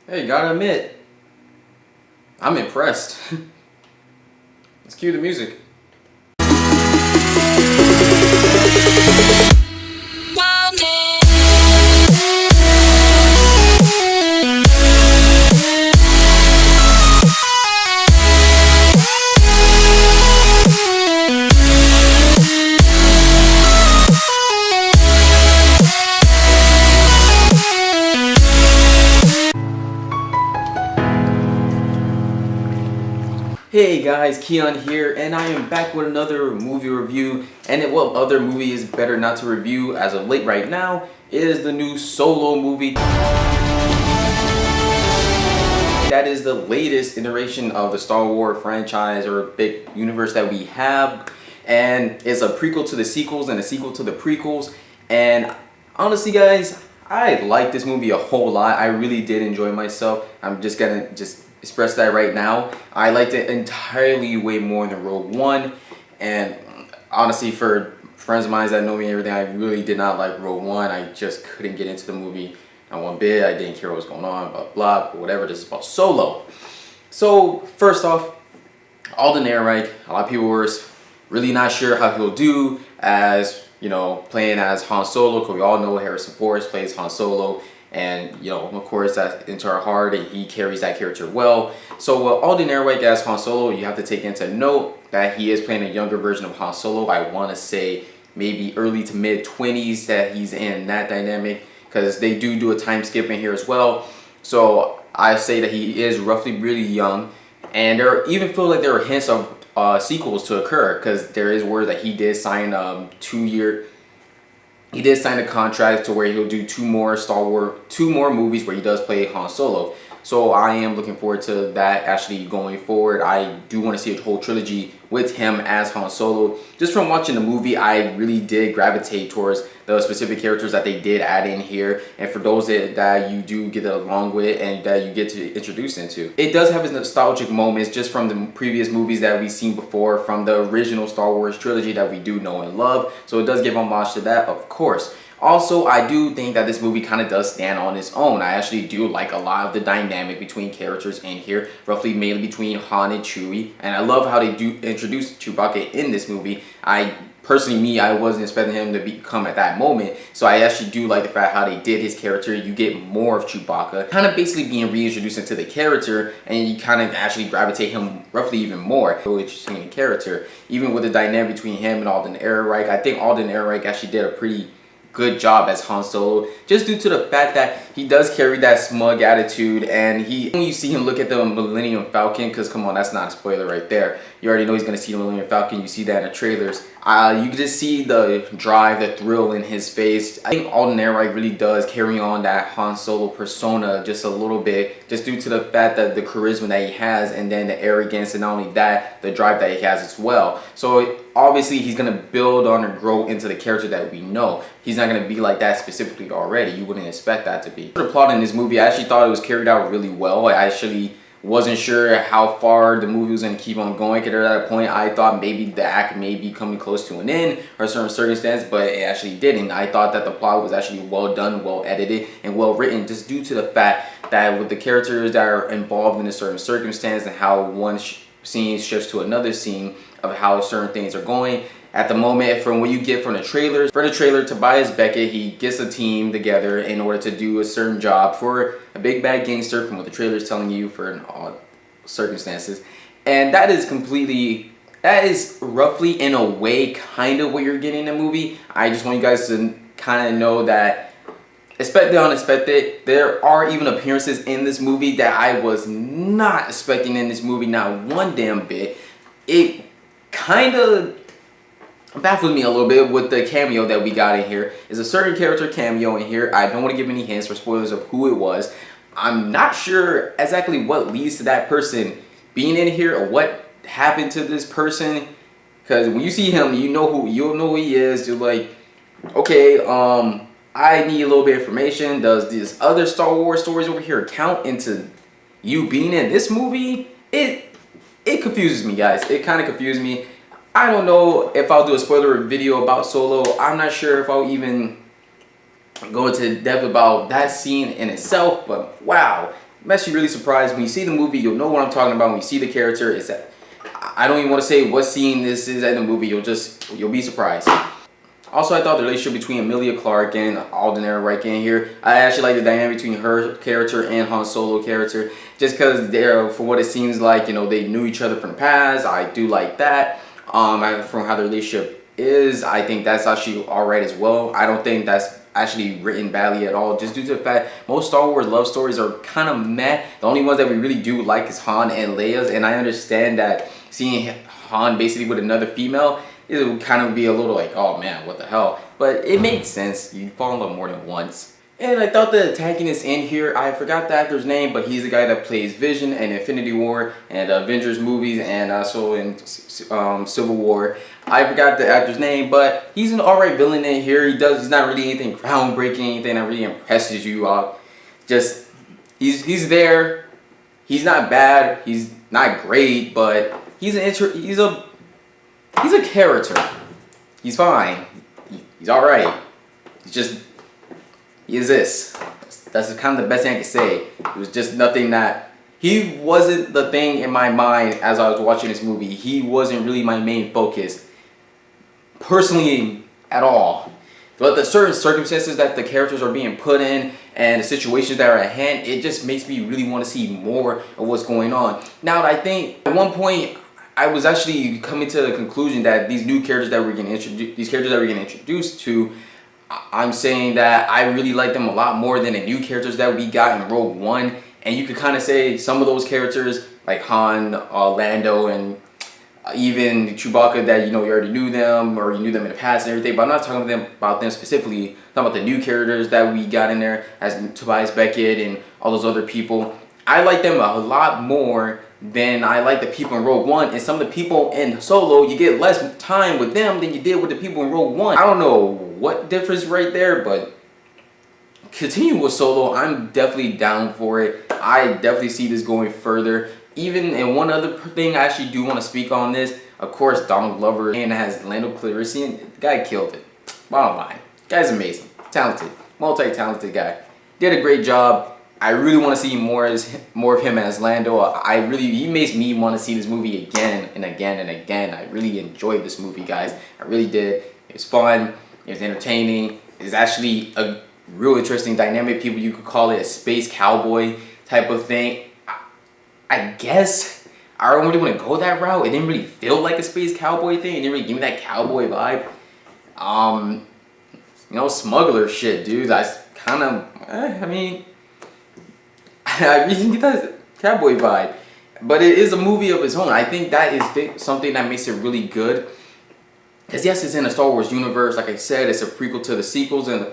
Hey, gotta admit, I'm impressed. Let's cue the music. Hey guys, Keon here, and I am back with another movie review. And what other movie is better not to review as of late right now is the new Solo movie. That is the latest iteration of the Star Wars franchise or big universe that we have, and it's a prequel to the sequels and a sequel to the prequels. And honestly guys, I like this movie a whole lot. I really did enjoy myself. I'm just gonna express that right now. I liked it entirely way more than Rogue One, and honestly, for friends of mine that know me and everything, I really did not like Rogue One. I just couldn't get into the movie not one bit. I didn't care what was going on, blah blah, but whatever. This is about Solo. So first off, Alden Ehrenreich, a lot of people were really not sure how he'll do as, you know, playing as Han Solo, because we all know Harrison Ford plays Han Solo. And, you know, of course, that's into our heart, and he carries that character well. So Alden Ehrenreich as Han Solo, you have to take into note that he is playing a younger version of Han Solo. I want to say maybe early to mid-20s that he's in that dynamic, because they do a time skip in here as well. So I say that he is roughly really young, and there even feel like there are hints of sequels to occur, because there is word that he did sign He did sign a contract to where he'll do two more movies where he does play Han Solo. So I am looking forward to that actually going forward. I do want to see a whole trilogy with him as Han Solo. Just from watching the movie, I really did gravitate towards the specific characters that they did add in here, and for those that you do get along with and that you get to introduce into. It does have its nostalgic moments just from the previous movies that we've seen before, from the original Star Wars trilogy that we do know and love. So it does give homage to that, of course. Also, I do think that this movie kind of does stand on its own. I actually do like a lot of the dynamic between characters in here, roughly mainly between Han and Chewie. And I love how they do introduce Chewbacca in this movie. I wasn't expecting him to become at that moment. So I actually do like the fact how they did his character. You get more of Chewbacca, kind of basically being reintroduced into the character, and you kind of actually gravitate him roughly even more. So interesting in character, even with the dynamic between him and Alden Ehrenreich. I think Alden Ehrenreich actually did a pretty good job as Han Solo, just due to the fact that he does carry that smug attitude, and when you see him look at the Millennium Falcon, because come on, that's not a spoiler right there, you already know he's going to see the Millennium Falcon. You see that in the trailers. You can just see the drive, the thrill in his face. I think Alden Ehrenreich really does carry on that Han Solo persona just a little bit, just due to the fact that the charisma that he has, and then the arrogance, and not only that, the drive that he has as well. So obviously he's going to build on and grow into the character that we know. He's not going to be like that specifically already. You wouldn't expect that to be. The plot in this movie, I actually thought it was carried out really well. I actually wasn't sure how far the movie was going to keep on going. At that point, I thought maybe the act may be coming close to an end or a certain circumstance, but it actually didn't. I thought that the plot was actually well done, well edited, and well written, just due to the fact that with the characters that are involved in a certain circumstance and how one scene shifts to another scene of how certain things are going. At the moment, from what you get from the trailers, for the trailer, Tobias Beckett, he gets a team together in order to do a certain job for a big bad gangster, from what the trailer is telling you, for all circumstances. And that is roughly in a way kind of what you're getting in the movie. I just want you guys to kind of know that, expect the unexpected. There are even appearances in this movie that I was not expecting in this movie, not one damn bit. It kind of baffled me a little bit with the cameo that we got in here. There's a certain character cameo in here. I don't want to give any hints or spoilers of who it was. I'm not sure exactly what leads to that person being in here or what happened to this person, because when you see him, you'll know who he is. You're like, okay, I need a little bit of information. Does these other Star Wars stories over here count into you being in this movie? It confuses me, guys. It kind of confused me. I don't know if I'll do a spoiler video about Solo. I'm not sure if I'll even go into depth about that scene in itself, but wow, I'm actually really surprised. When you see the movie, you'll know what I'm talking about. When you see the character, it's that I don't even want to say what scene this is in the movie. You'll be surprised. Also, I thought the relationship between Emilia Clarke and Alden Ehrenreich here, I actually like the dynamic between her character and Han Solo character, just because they're, for what it seems like, you know, they knew each other from the past. I do like that. From how the relationship is, I think that's actually alright as well. I don't think that's actually written badly at all, just due to the fact most Star Wars love stories are kind of meh. The only ones that we really do like is Han and Leia's, and I understand that seeing Han basically with another female, it would kind of be a little like, oh man, what the hell, but it makes sense. You fall in love more than once. And I thought the antagonist in here, I forgot the actor's name, but he's the guy that plays Vision in Infinity War and Avengers movies, and also in Civil War. I forgot the actor's name, but he's an alright villain in here. He's not really anything groundbreaking, anything that really impresses you. Just he's there. He's not bad. He's not great, but he's a character. He's fine. He's alright. He exists. That's kind of the best thing I can say. It was just nothing that... He wasn't the thing in my mind as I was watching this movie. He wasn't really my main focus. Personally, at all. But the certain circumstances that the characters are being put in and the situations that are at hand, it just makes me really want to see more of what's going on. Now, I think at one point, I was actually coming to the conclusion that these new characters that we're getting introduced to, I'm saying that I really like them a lot more than the new characters that we got in Rogue One. And you could kind of say some of those characters, like Han, Lando, and even Chewbacca, that, you know, you already knew them, or you knew them in the past and everything. But I'm not talking about them specifically. I'm talking about the new characters that we got in there, as Tobias Beckett and all those other people. I like them a lot more than I like the people in Rogue One. And some of the people in Solo, you get less time with them than you did with the people in Rogue One. I don't know what difference right there, but continue with Solo. I'm definitely down for it. I definitely see this going further. Even, and one other thing I actually do want to speak on this, of course, Donald Glover, and has Lando Calrissian. The guy killed it. Bottom line, guy's amazing, talented, multi-talented guy. Did a great job. I really want to see more of him as Lando. He makes me want to see this movie again and again and again. I really enjoyed this movie, guys. I really did. It was fun. It was entertaining. It's actually a real interesting dynamic. People, you could call it a space cowboy type of thing. I guess I don't really want to go that route. It didn't really feel like a space cowboy thing. It didn't really give me that cowboy vibe. You know, smuggler shit, dude. That's kind of, I mean, I really get that cowboy vibe. But it is a movie of its own. I think that is something that makes it really good. Because yes, it's in the Star Wars universe. Like I said, it's a prequel to the sequels, and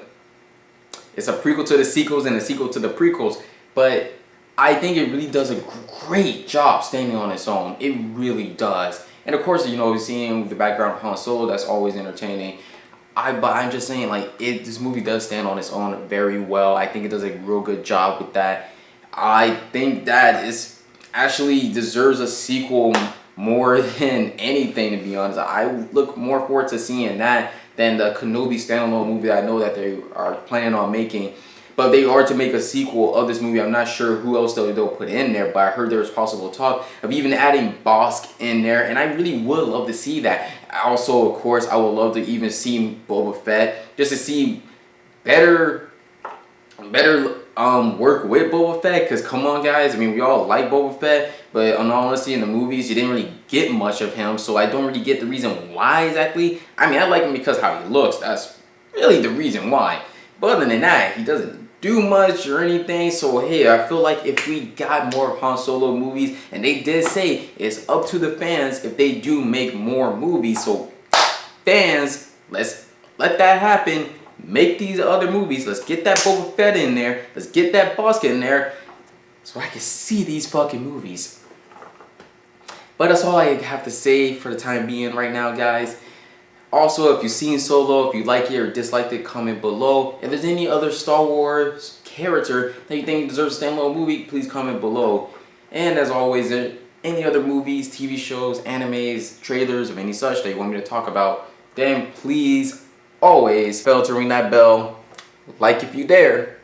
it's a prequel to the sequels and a sequel to the prequels. But I think it really does a great job standing on its own. It really does. And of course, you know, seeing the background of Han Solo, that's always entertaining. But I'm just saying, like, this movie does stand on its own very well. I think it does a real good job with that. I think that it actually deserves a sequel more than anything, to be honest. I look more forward to seeing that than the Kenobi standalone movie that I know that they are planning on making. But if they are to make a sequel of this movie, I'm not sure who else they'll put in there, but I heard there was possible talk of even adding Bosk in there, and I really would love to see that. Also, of course, I would love to even see Boba Fett, just to see better work with Boba Fett, because come on, guys, I mean, we all like Boba Fett, but in all honesty, in the movies, you didn't really get much of him, so I don't really get the reason why exactly. I mean, I like him because how he looks, that's really the reason why. But other than that, he doesn't do much or anything. So hey, I feel like if we got more Han Solo movies, and they did say it's up to the fans if they do make more movies, so fans, let's let that happen. Make these other movies. Let's get that Boba Fett in there. Let's get that Bosk in there, so I can see these fucking movies. But that's all I have to say for the time being right now, guys. Also, if you've seen Solo, if you like it or disliked it, comment below. If there's any other Star Wars character that you think deserves a standalone movie, please comment below. And as always, any other movies, TV shows, animes, trailers, of any such that you want me to talk about, then please always fail to ring that bell, like if you dare,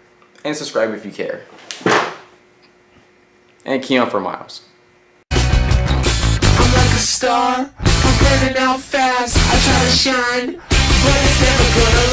and subscribe if you care. and Keon for Miles. I'm like a star, I'm burning out fast. I try to shine, but it's never gonna